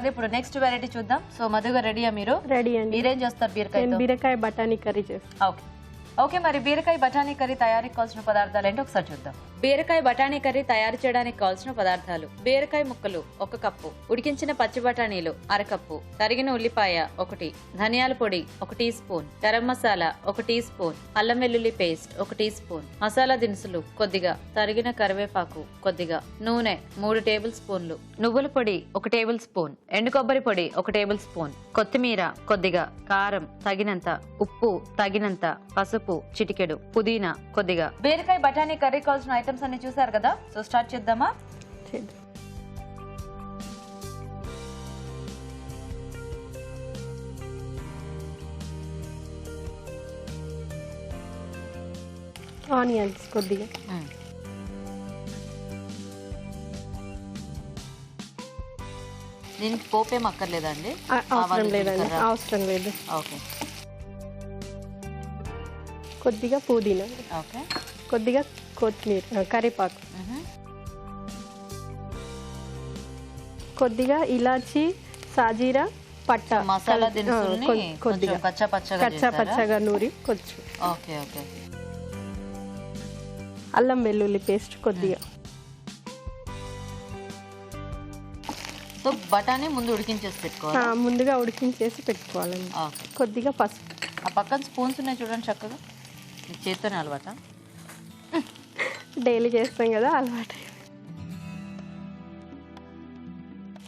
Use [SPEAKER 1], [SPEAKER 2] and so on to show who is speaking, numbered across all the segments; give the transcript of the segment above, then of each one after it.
[SPEAKER 1] అలాగే ఇప్పుడు next variety చూద్దాం. సో మధు గారు రెడీయా మీరు?
[SPEAKER 2] రెడీ అండి.
[SPEAKER 1] మీరేం చేస్తారు బీరకాయతో?
[SPEAKER 2] బీరకాయ బఠానీ కర్రీ చేస్తాను.
[SPEAKER 1] ఓకే ఓకే, మరి బీరకాయ బఠానీ కర్రీ తయారీకి కావాల్సిన పదార్థాలు ఏంటో ఒకసారి చూద్దాం. బీరకాయ బఠానీ కర్రీ తయారు చేయడానికి కావాల్సిన పదార్థాలు: బీరకాయ ముక్కలు 1 కప్పు, ఉడికించిన పచ్చి బఠానీలు 1/2 కప్పు, తరిగిన ఉల్లిపాయ 1, ధనియాల పొడి 1 teaspoon, garam masala 1 teaspoon, అల్లం వెల్లుల్లి పేస్ట్ 1 టీ స్పూన్, మసాలా దినుసులు కొద్దిగా, తరిగిన కరివేపాకు కొద్దిగా, నూనె 3 టేబుల్ స్పూన్లు, నువ్వుల పొడి 1 టేబుల్ స్పూన్, ఎండు కొబ్బరి పొడి 1 టేబుల్ స్పూన్, కొత్తిమీర కొద్దిగా, కారం తగినంత, ఉప్పు తగినంత, పసుపు చిటికెడు, పుదీనా కొద్దిగా. బీరకాయ బఠానీ కర్రీ కావాల్సిన ఐటమ్స్ అన్ని చూసారు కదా. సో స్టార్ట్ చేద్దామా?
[SPEAKER 2] ఆనియన్స్ కొద్దిగా,
[SPEAKER 1] దీనికి పోపేం అక్కర్లేదా అండి?
[SPEAKER 2] అవసరం లేదండి, అవసరం లేదు.
[SPEAKER 1] ఓకే,
[SPEAKER 2] కొద్దిగా పుదీనా,
[SPEAKER 1] ఓకే,
[SPEAKER 2] కొద్దిగా కొత్తిమీర, కరివేపాకు, కొద్దిగా ఇలాచి, సాజీరా, పట్ట,
[SPEAKER 1] మసాలా దినుసుల్ని
[SPEAKER 2] కొద్దిగా
[SPEAKER 1] కచ్చా
[SPEAKER 2] పచ్చగా నూరి కొంచెం.
[SPEAKER 1] ఓకే ఓకే,
[SPEAKER 2] అల్లం వెల్లుల్లి పేస్ట్ కొద్దిగా.
[SPEAKER 1] సో బఠానీ ముందు ఉడికించేసి పెట్టుకోవాలి.
[SPEAKER 2] ముందుగా ఉడికించేసి పెట్టుకోవాలండి. కొద్దిగా పసుపు.
[SPEAKER 1] ఆ పక్కన స్పూన్స్ ఉన్నాయి చూడండి చక్కగా. చేత్తోనే అలవాట?
[SPEAKER 2] డైలీ చేస్తాం కదా, అలవాటు.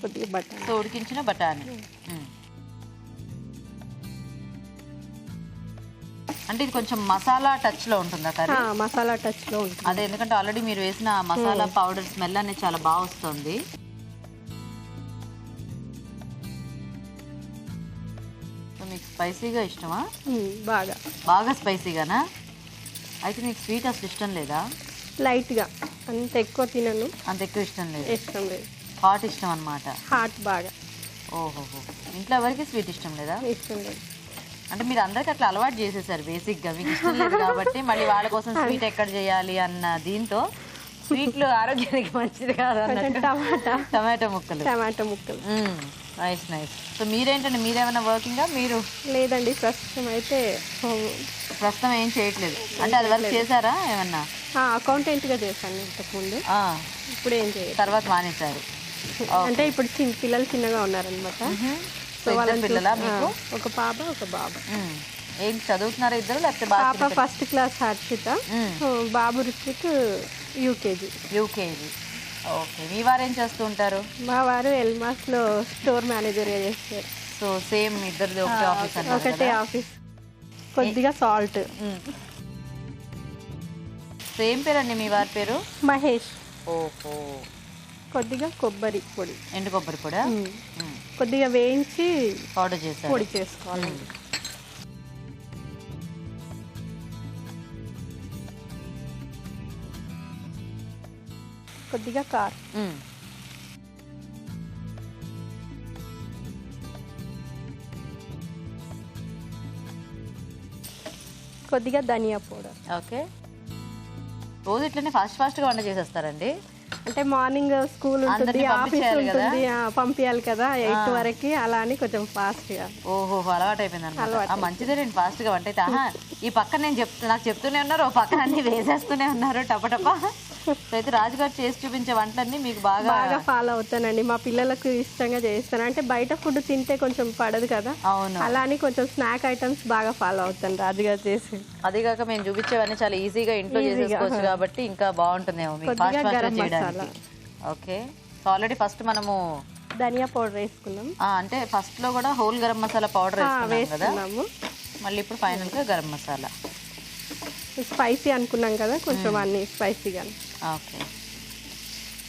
[SPEAKER 2] కొద్దిగా బఠానీ,
[SPEAKER 1] సో ఉడికించిన బఠానీ. అంటే ఇది కొంచెం మసాలా టచ్ లో ఉంటుందా కర్రీ?
[SPEAKER 2] మసాలా టచ్ లో ఉంటుంది.
[SPEAKER 1] అదే, ఎందుకంటే ఆల్రెడీ మీరు వేసిన మసాలా పౌడర్ స్మెల్ అనేది చాలా బాగా వస్తుంది. సో మీకు స్పైసీగా ఇష్టమా? బాగా స్పైసీగానా? అయితే మీకు స్వీట్ అసలు ఇష్టం లేదా?
[SPEAKER 2] లైట్గా, అంత ఎక్కువ తినను.
[SPEAKER 1] అంత ఎక్కువ ఇష్టం లేదు?
[SPEAKER 2] ఇష్టం లేదు.
[SPEAKER 1] హాట్ ఇష్టం అన్నమాట.
[SPEAKER 2] హాట్ బాగా.
[SPEAKER 1] ఓహోహో, ఇంట్లో ఎవరికి స్వీట్ ఇష్టం లేదా?
[SPEAKER 2] ఇష్టం లేదు.
[SPEAKER 1] అంటే మీరు అందరికి అట్లా అలవాటు చేసేసారు బేసిక్గా, మీకు ఇష్టం లేదు కాబట్టి మళ్ళీ వాళ్ళ కోసం స్వీట్ ఎక్కడ చేయాలి అన్న దీంతో. స్వీట్లు ఆరోగ్యానికి మంచిది కాదు అన్నట్టు. టమాటో ముక్కలు. Nice nice. సో మీరేంటండి, మీరేమైనా వర్కింగా? మీరు?
[SPEAKER 2] లేదండి,
[SPEAKER 1] ప్రస్తుతం ఏం చేయట్లేదు. అంటే అది వరకు చేశారా ఏమన్నా?
[SPEAKER 2] అకౌంటెంట్గా చేశాను ఇంతకుముందు. ఇప్పుడు ఏం చేయాలి,
[SPEAKER 1] తర్వాత మానేశారు.
[SPEAKER 2] అంటే ఇప్పుడు పిల్లలు చిన్నగా ఉన్నారనమాట.
[SPEAKER 1] పిల్లలా మీకు?
[SPEAKER 2] ఒక పాప ఒక బాబు.
[SPEAKER 1] ఏం చదువుతున్నారా ఇద్దరు, లేకపోతే?
[SPEAKER 2] పాప ఫస్ట్ క్లాస్ హర్షిత, బాబు రుచిక్ యూకేజీ.
[SPEAKER 1] ఓకే, మీ వారు ఏం చేస్తూ ఉంటారు?
[SPEAKER 2] మా వారు ఎల్మాస్ లో స్టోర్ మేనేజర్గా చేస్తారు.
[SPEAKER 1] సో సేమ్ ఇద్దరిది ఒకటే ఆఫీస్?
[SPEAKER 2] ఒకటే ఆఫీస్. కొద్దిగా సాల్ట్.
[SPEAKER 1] సేమ్ పేరండి మీ వారి పేరు?
[SPEAKER 2] మహేష్.
[SPEAKER 1] ఓహో.
[SPEAKER 2] కొద్దిగా కొబ్బరి పొడి,
[SPEAKER 1] ఎండు కొబ్బరి పొడి
[SPEAKER 2] కొద్దిగా వేయించి
[SPEAKER 1] పౌడర్ చేసి
[SPEAKER 2] పొడి చేసుకోవాలి. కొద్దిగా కారం, కొద్దిగా ధనియా పౌడర్.
[SPEAKER 1] ఓకే, రోజు ఇట్లనే ఫాస్ట్గా వంట చేసేస్తారండి?
[SPEAKER 2] అంటే మార్నింగ్ స్కూల్ ఉంటుంది, ఆఫీస్ ఉంటుంది, పంపించాలి కదా 8 వరకు, అలా అని కొంచెం ఫాస్ట్గా.
[SPEAKER 1] ఓహో, అలవాటు అయిపోయింది అనమాట. మంచిదే రండి ఫాస్ట్గా వంట అయితే. ఈ పక్కన నాకు చెప్తూనే ఉన్నారు, ఓ పక్కన అన్ని వేసేస్తూనే ఉన్నారు టపటప. అయితే రాజుగారు చేసి చూపించే వంటలన్నీ మీకు బాగా
[SPEAKER 2] ఫాలో అవుతానండి. మా పిల్లలకు ఇష్టంగా చేస్తాను. అంటే బయట ఫుడ్ తింటే కొంచెం పడదు కదా,
[SPEAKER 1] అవును,
[SPEAKER 2] అలా అని కొంచెం స్నాక్ ఐటమ్స్ బాగా ఫాలో అవుతాను రాజుగారు చేసి.
[SPEAKER 1] అదిగాక మేము చూపించేవన్నీ చాలా ఈజీగా ఇంట్లో చేసేసుకోవచ్చు కాబట్టి ఇంకా బాగుంటుందేమో మీకు చేయడానికి. ఓకే, సో ఆల్రెడీ ఫస్ట్ మనము
[SPEAKER 2] ధనియా పౌడర్ వేసుకున్నాం.
[SPEAKER 1] అంటే ఫస్ట్ లో కూడా హోల్ గరం మసాలా పౌడర్ వేసుకున్నాము, మళ్ళీ ఇప్పుడు ఫైనల్ గా గరం మసాలా.
[SPEAKER 2] స్పైసీ అనుకున్నాం కదా, కొంచెం అన్ని స్పైసీగా.
[SPEAKER 1] ఓకే,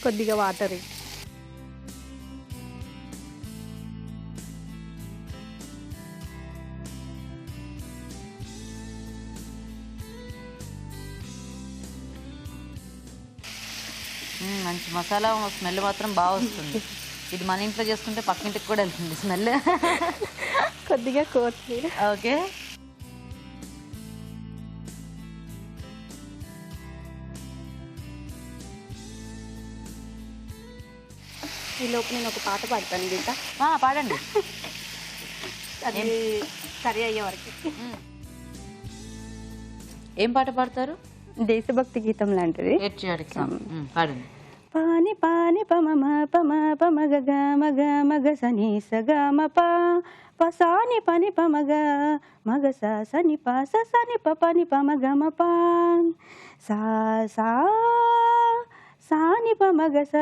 [SPEAKER 2] కొద్దిగా వాటర్.
[SPEAKER 1] మంచి మసాలా స్మెల్ మాత్రం బాగా వస్తుంది. ఇది మన ఇంట్లో చేసుకుంటే పక్కింటికి కూడా వెళ్తుంది స్మెల్.
[SPEAKER 2] కొద్దిగా కొత్తిమీర.
[SPEAKER 1] ఓకే,
[SPEAKER 3] ఈ లోపు నేను ఒక పాట పాడతాను గీత,
[SPEAKER 1] పాడండి.
[SPEAKER 3] అది సరి అయ్యే వరకు.
[SPEAKER 1] ఏం పాట పాడతారు?
[SPEAKER 3] దేశభక్తి గీతం లాంటిది.
[SPEAKER 1] ఏడ్చేవాడికి సాంగ్. పాడండి.
[SPEAKER 3] పాని పాని పమ పమ పమ గగ మగ మగ సని సగ మ ప పసాని పని పమగ మగ స సని ప స సని ప పని పమ గ మ ప సా సా సాని పమగ స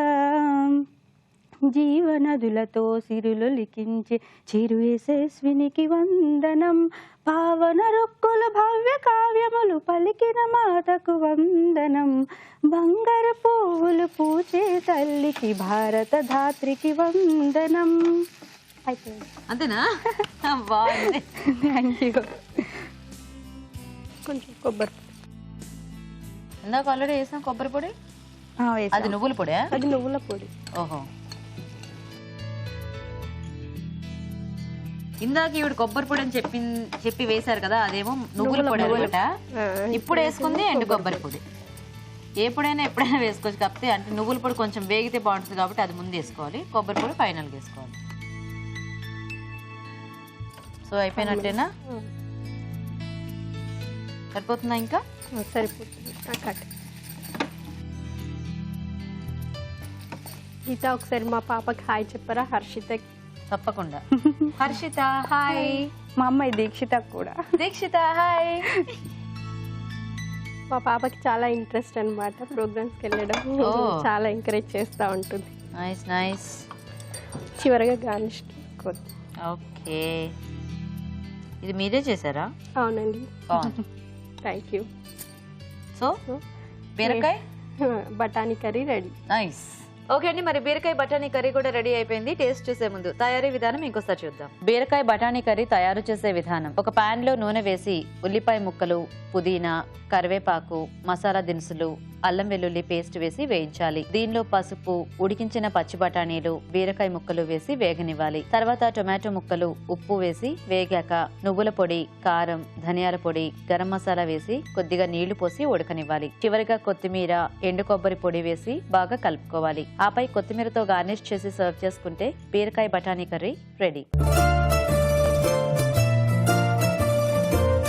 [SPEAKER 3] జీవనదులతో సిరులు లిఖించే చిరు యశస్వినికి వందనం, పావన రొక్కులు భవ్య కావ్యములు పలికిన మాతకు వందనం, బంగారు పువ్వులు పూచే తల్లికి భారత ధాత్రికి వందనం. అయిపోయింది.
[SPEAKER 1] అంతేనా? బాగుంది.
[SPEAKER 3] Thank you.
[SPEAKER 2] కొంచెం కొబ్బరి
[SPEAKER 1] ఇందాక ఆల్రెడీ వేసాం కొబ్బరి పొడి. అది నువ్వుల పొడి.
[SPEAKER 2] అది నువ్వుల పొడి.
[SPEAKER 1] ఓహో, ఇందాక ఈవిడ కొబ్బరి పొడి అని చెప్పి వేశారు కదా, అదేమో నువ్వుల పొడి అనమాట. ఇప్పుడు వేసుకుంది ఎండు కొబ్బరి పొడి. ఏ పొడైనా ఎప్పుడైనా వేసుకోవచ్చు, కాకపోతే అంటే నువ్వుల పొడి కొంచెం వేగితే బాగుంటుంది కాబట్టి అది ముందు వేసుకోవాలి, కొబ్బరి పొడి ఫైనల్గా వేసుకోవాలి. సో అయిపోయినట్టేనా? సరిపోతుందా? ఇంకా
[SPEAKER 2] సరిపోతుంది. కట్ గీత, ఒకసారి మా పాపకి హాయ్ చెప్పరా? హర్షితకి.
[SPEAKER 1] తప్పకుండా. హర్షిత హాయ్.
[SPEAKER 3] మా అమ్మాయి దీక్షిత కూడా.
[SPEAKER 1] దీక్షిత హాయ్.
[SPEAKER 2] మా పాపకి చాలా ఇంట్రెస్ట్ అన్నమాట ప్రోగ్రామ్స్కి వెళ్ళడం. చాలా ఎంకరేజ్ చేస్తూ ఉంటుంది.
[SPEAKER 1] Nice nice.
[SPEAKER 2] చివరిగా గార్నిష్.
[SPEAKER 1] ఓకే, ఇది మీరే చేశారా?
[SPEAKER 2] అవునండి.
[SPEAKER 1] బాగుంది.
[SPEAKER 2] Thank you.
[SPEAKER 1] సో బీరకాయ
[SPEAKER 2] బఠానీ కర్రీ రెడీ.
[SPEAKER 1] నైస్. ఓకే అండి, మరి బీరకాయ బఠానీ కర్రీ కూడా రెడీ అయిపోయింది. టేస్ట్ చూసే ముందు తయారీ విధానం ఇంకోసారి చూద్దాం. బీరకాయ బఠానీ కర్రీ తయారు చేసే విధానం: ఒక పాన్ లో నూనె వేసి ఉల్లిపాయ ముక్కలు, పుదీనా, కరివేపాకు, మసాలా దినుసులు, అల్లం వెల్లుల్లి పేస్ట్ వేసి వేయించాలి. దీనిలో పసుపు, ఉడికించిన పచ్చి బఠానీలు, బీరకాయ ముక్కలు వేసి వేగనివ్వాలి. తర్వాత టొమాటో ముక్కలు, ఉప్పు వేసి వేగాక నువ్వుల పొడి, కారం, ధనియాల పొడి, గరం మసాలా వేసి కొద్దిగా నీళ్లు పోసి ఉడకనివ్వాలి. చివరిగా కొత్తిమీర, ఎండు కొబ్బరి పొడి వేసి బాగా కలుపుకోవాలి. ఆపై కొత్తిమీరతో గార్నిష్ చేసి సర్వ్ చేసుకుంటే బీరకాయ బఠానీ కర్రీ రెడీ.